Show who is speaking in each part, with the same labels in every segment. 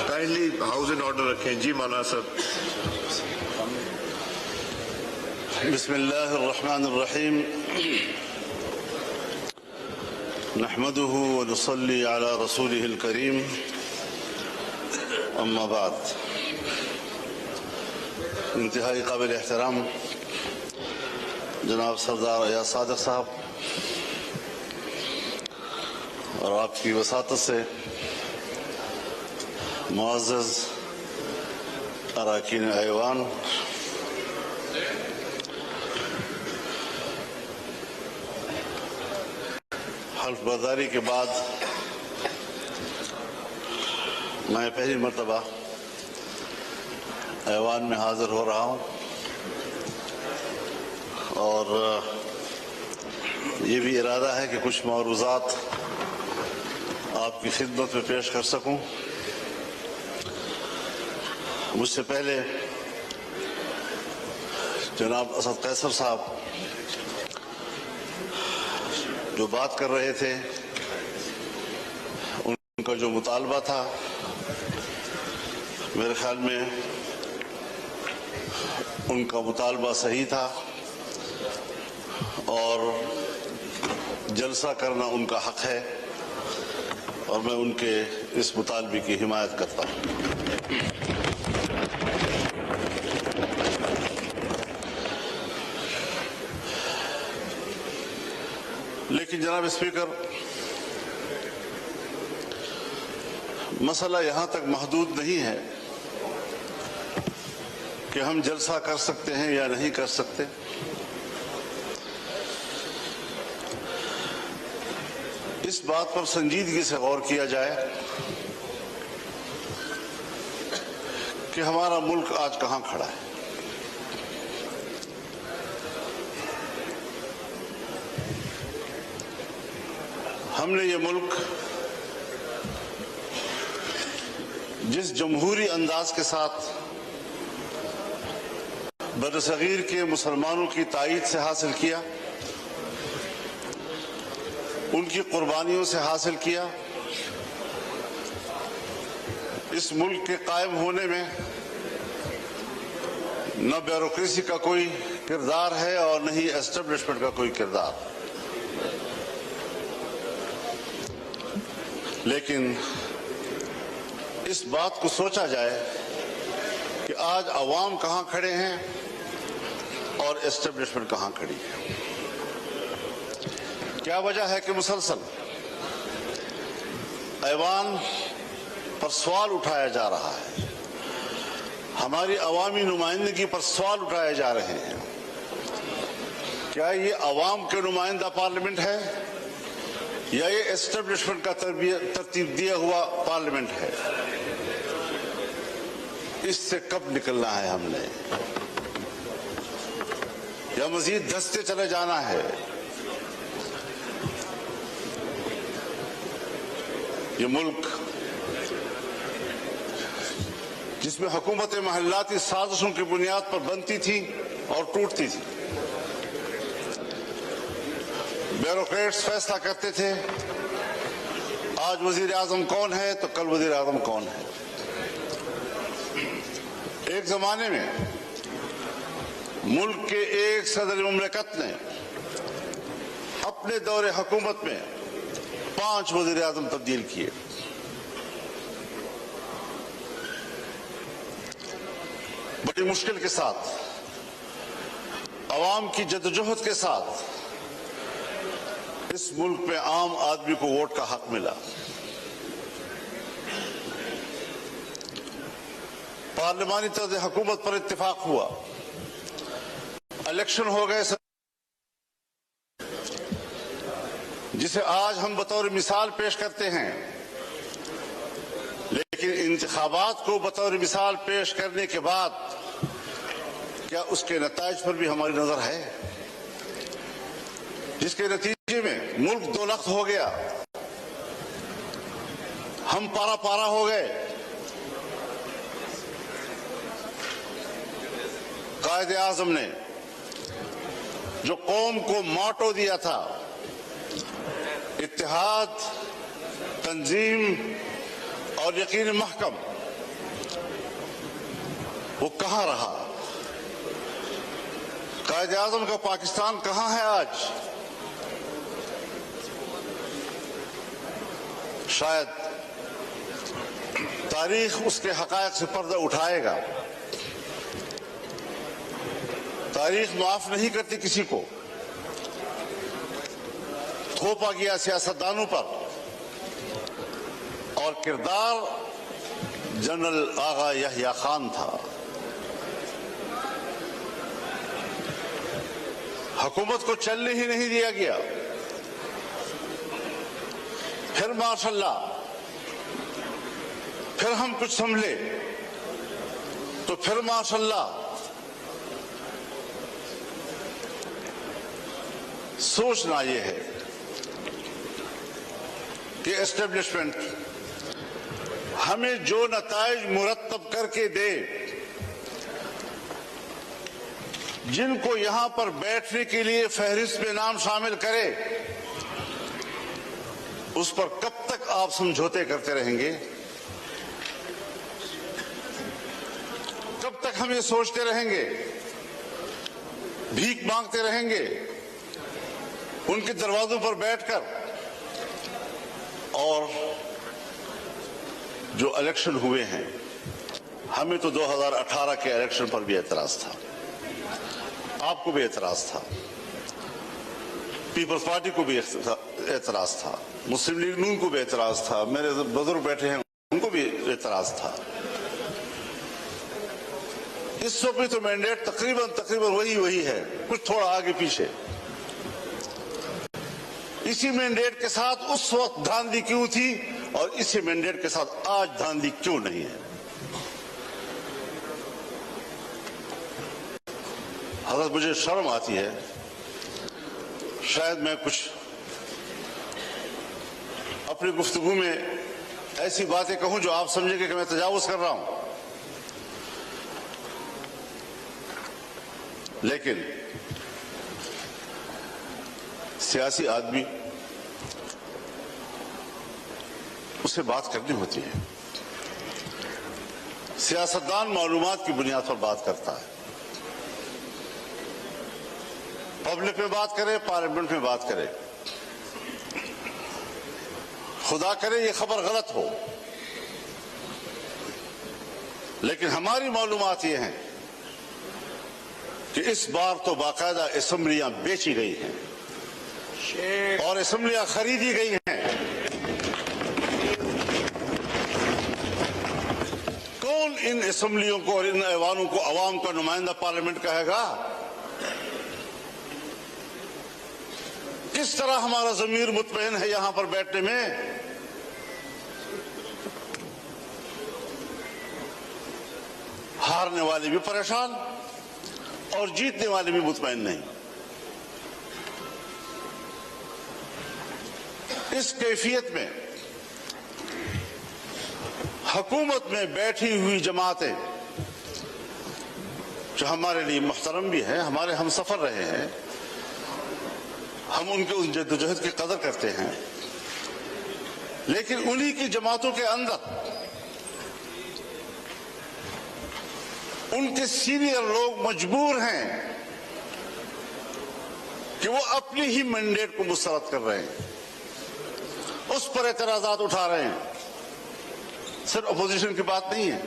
Speaker 1: Kindly house in order رکھیں. جی مولانا صاحب.
Speaker 2: بسم اللہ الرحمن الرحیم. نحمده ونصلي على رسوله الكريم. اما بعد. انتہائی قابل احترام جناب سردار ایاز صادق صاحب اور آپ کی وساطت سے معزز اراکین ایوان، حلف برداری کے بعد میں پہلی مرتبہ ایوان میں حاضر ہو رہا ہوں اور یہ بھی ارادہ ہے کہ کچھ معروضات آپ کی خدمت میں پیش کر سکوں. مجھ سے پہلے جناب اسد قیصر صاحب جو بات کر رہے تھے، ان کا جو مطالبہ تھا میرے خیال میں ان کا مطالبہ صحیح تھا اور جلسہ کرنا ان کا حق ہے اور میں ان کے اس مطالبے کی حمایت کرتا ہوں. لیکن جناب اسپیکر، مسئلہ یہاں تک محدود نہیں ہے کہ ہم جلسہ کر سکتے ہیں یا نہیں کر سکتے. اس بات پر سنجیدگی سے غور کیا جائے کہ ہمارا ملک آج کہاں کھڑا ہے. ہم نے یہ ملک جس جمہوری انداز کے ساتھ برصغیر کے مسلمانوں کی تائید سے حاصل کیا، ان کی قربانیوں سے حاصل کیا، اس ملک کے قائم ہونے میں نہ بیوروکریسی کا کوئی کردار ہے اور نہ ہی اسٹیبلشمنٹ کا کوئی کردار. لیکن اس بات کو سوچا جائے کہ آج عوام کہاں کھڑے ہیں اور اسٹیبلشمنٹ کہاں کھڑی ہے. کیا وجہ ہے کہ مسلسل ایوان پر سوال اٹھایا جا رہا ہے، ہماری عوامی نمائندگی پر سوال اٹھائے جا رہے ہیں؟ کیا یہ عوام کے نمائندہ پارلیمنٹ ہے یا یہ اسٹیبلشمنٹ کا ترتیب دیا ہوا پارلیمنٹ ہے؟ اس سے کب نکلنا ہے ہم نے، یا مزید دھستے چلے جانا ہے؟ یہ ملک جس میں حکومت محلاتی سازشوں کی بنیاد پر بنتی تھی اور ٹوٹتی تھی، بیوروکریٹس فیصلہ کرتے تھے آج وزیر اعظم کون ہے تو کل وزیر اعظم کون ہے. ایک زمانے میں ملک کے ایک صدر مملکت نے اپنے دور حکومت میں 5 وزیر اعظم تبدیل کیے. بڑی مشکل کے ساتھ، عوام کی جدوجہد کے ساتھ اس ملک میں عام آدمی کو ووٹ کا حق ملا. پارلیمانی طرز حکومت پر اتفاق ہوا، الیکشن ہو گئے جسے آج ہم بطور مثال پیش کرتے ہیں. لیکن انتخابات کو بطور مثال پیش کرنے کے بعد کیا اس کے نتائج پر بھی ہماری نظر ہے؟ جس کے نتیجے میں ملک 2 لخت ہو گیا، ہم پارا پارا ہو گئے. قائد اعظم نے جو قوم کو موٹو دیا تھا، اتحاد، تنظیم اور یقین محکم وہ کہاں رہا؟ قائد اعظم کا پاکستان کہاں ہے آج؟ شاید تاریخ اس کے حقائق سے پردہ اٹھائے گا. تاریخ معاف نہیں کرتی کسی کو. تھوپا گیا سیاستدانوں پر اور کردار جنرل آغا یحییٰ خان تھا. حکومت کو چلنے ہی نہیں دیا گیا. پھر ماشاءاللہ پھر ہم کچھ سنبھلے تو پھر ماشاءاللہ سوچنا یہ ہے کہ اسٹیبلشمنٹ ہمیں جو نتائج مرتب کر کے دے، جن کو یہاں پر بیٹھنے کے لیے فہرست میں نام شامل کرے، اس پر کب تک آپ سمجھوتے کرتے رہیں گے؟ کب تک ہم یہ سوچتے رہیں گے، بھیک مانگتے رہیں گے ان کے دروازوں پر بیٹھ کر؟ اور جو الیکشن ہوئے ہیں، ہمیں تو 2018 کے الیکشن پر بھی اعتراض تھا، آپ کو بھی اعتراض تھا، پیپلز پارٹی کو بھی اعتراض تھا، مسلم لیگ نون کو بھی اعتراض تھا، میرے بزرگ بیٹھے ہیں ان کو بھی اعتراض تھا. اس وقت بھی تو مینڈیٹ تقریباً وہی ہے، کچھ تھوڑا آگے پیچھے. اسی مینڈیٹ کے ساتھ اس وقت دھاندلی کیوں تھی اور اسی مینڈیٹ کے ساتھ آج دھاندلی کیوں نہیں ہے؟ حضرت مجھے شرم آتی ہے، شاید میں کچھ اپنی گفتگو میں ایسی باتیں کہوں جو آپ سمجھیں گے کہ میں تجاوز کر رہا ہوں، لیکن سیاسی آدمی اسے بات کرنی ہوتی ہے. سیاستدان معلومات کی بنیاد پر بات کرتا ہے. پبلک میں بات کرے، پارلیمنٹ میں بات کرے. خدا کرے یہ خبر غلط ہو، لیکن ہماری معلومات یہ ہیں کہ اس بار تو باقاعدہ اسمبلیاں بیچی گئی ہیں اور اسمبلیاں خریدی گئی ہیں. کون ان اسمبلیوں کو اور ان ایوانوں کو عوام کا نمائندہ پارلیمنٹ کہے گا؟ کس طرح ہمارا ضمیر مطمئن ہے یہاں پر بیٹھنے میں؟ ہارنے والے بھی پریشان اور جیتنے والے بھی مطمئن نہیں. اس کیفیت میں حکومت میں بیٹھی ہوئی جماعتیں جو ہمارے لیے محترم بھی ہیں، ہمارے ہم سفر رہے ہیں، ہم ان کے اس جدوجہد کی قدر کرتے ہیں، لیکن انہی کی جماعتوں کے اندر ان کے سینئر لوگ مجبور ہیں کہ وہ اپنی ہی مینڈیٹ کو مسترد کر رہے ہیں، اس پر اعتراضات اٹھا رہے ہیں. صرف اپوزیشن کی بات نہیں ہے،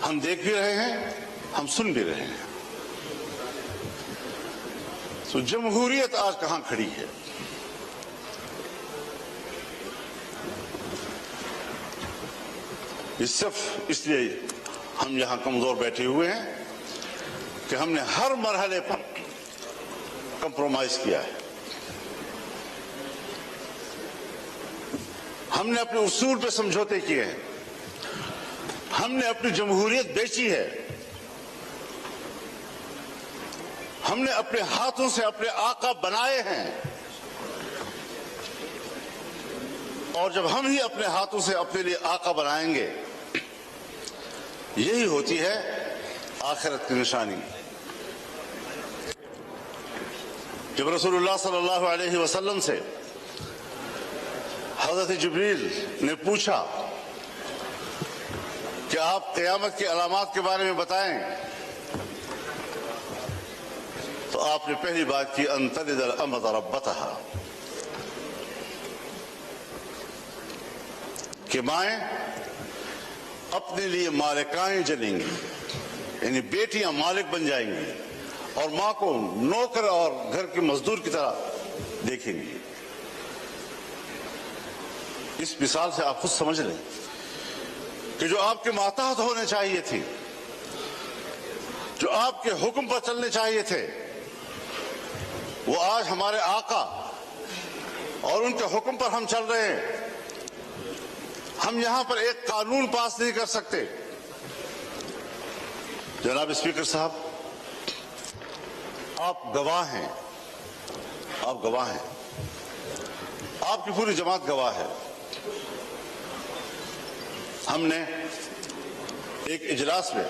Speaker 2: ہم دیکھ بھی رہے ہیں، ہم سن بھی رہے ہیں. تو جمہوریت آج کہاں کھڑی ہے؟ صرف اس لیے ہم یہاں کمزور بیٹھے ہوئے ہیں کہ ہم نے ہر مرحلے پر کمپرومائز کیا ہے. ہم نے اپنے اصول پہ سمجھوتے کیے ہیں، ہم نے اپنی جمہوریت بیچی ہے، ہم نے اپنے ہاتھوں سے اپنے آقا بنائے ہیں، اور جب ہم ہی اپنے ہاتھوں سے اپنے لیے آقا بنائیں گے، یہی ہوتی ہے آخرت کی نشانی. جب رسول اللہ صلی اللہ علیہ وسلم سے حضرت جبریل نے پوچھا کہ آپ قیامت کی علامات کے بارے میں بتائیں، تو آپ نے پہلی بات کی ان تلد الامۃ ربتہا، کہ مائیں اپنے لیے مالکائیں جنیں گی، یعنی بیٹیاں مالک بن جائیں گی اور ماں کو نوکر اور گھر کے مزدور کی طرح دیکھیں گی۔ اس مثال سے آپ خود سمجھ لیں کہ جو آپ کے ماتحت ہونے چاہیے تھی، جو آپ کے حکم پر چلنے چاہیے تھے، وہ آج ہمارے آقا اور ان کے حکم پر ہم چل رہے ہیں۔ ہم یہاں پر ایک قانون پاس نہیں کر سکتے۔ جناب اسپیکر صاحب، آپ گواہ ہیں، آپ گواہ ہیں، آپ کی پوری جماعت گواہ ہے۔ ہم نے ایک اجلاس میں